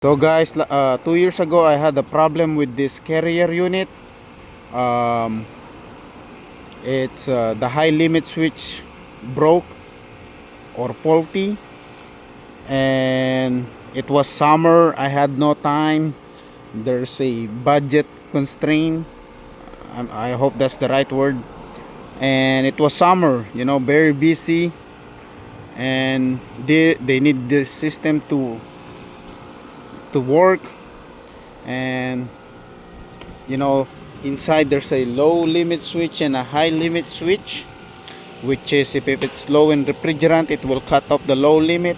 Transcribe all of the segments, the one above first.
So guys, 2 years ago I had a problem with this carrier unit. Um, it's the high limit switch broke or faulty, and it was summer. I had no time. There's a budget constraint. I hope that's the right word. And it was summer, very busy, and they need this system to work. And inside there's a low limit switch and a high limit switch, which is if it's low in refrigerant, it will cut off the low limit,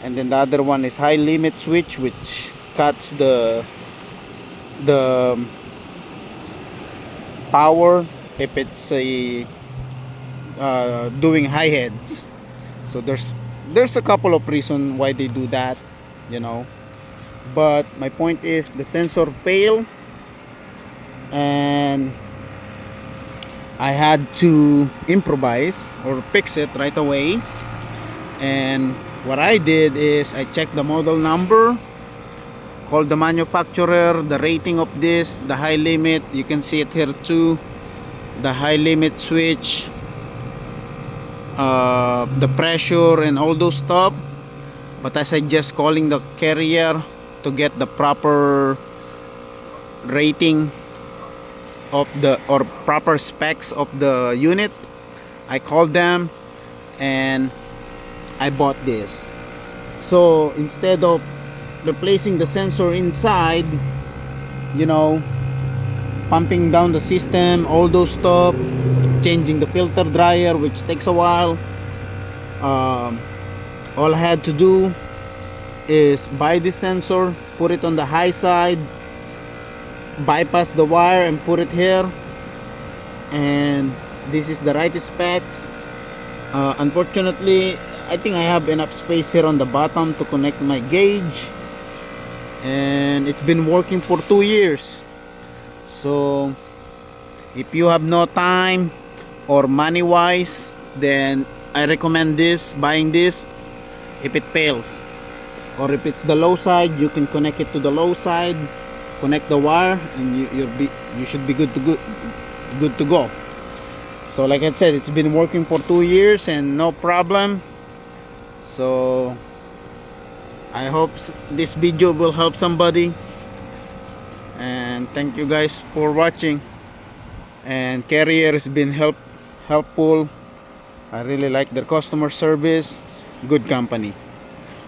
and then the other one is high limit switch, which cuts the power if it's a doing high heads. So there's a couple of reasons why they do that, but my point is the sensor failed, and I had to improvise or fix it right away. And what I did is I checked the model number, called the manufacturer, the rating of this, the high limit, you can see it here too, the high limit switch, the pressure and all those stuff. But I suggest calling the carrier to get the proper rating of the or proper specs of the unit. I called them and I bought this. So instead of replacing the sensor inside, pumping down the system, all those stuff, changing the filter dryer, which takes a while, all I had to do is buy this sensor, put it on the high side, bypass the wire and put it here, and this is the right specs. Unfortunately, I think I have enough space here on the bottom to connect my gauge, and it's been working for 2 years. So if you have no time or money wise, then I recommend buying this. If it fails, or if it's the low side, you can connect it to the low side, connect the wire, and you should be good to go. So like I said, it's been working for 2 years and no problem. So I hope this video will help somebody, and thank you guys for watching. And Carrier has been helpful. I really like their customer service, good company.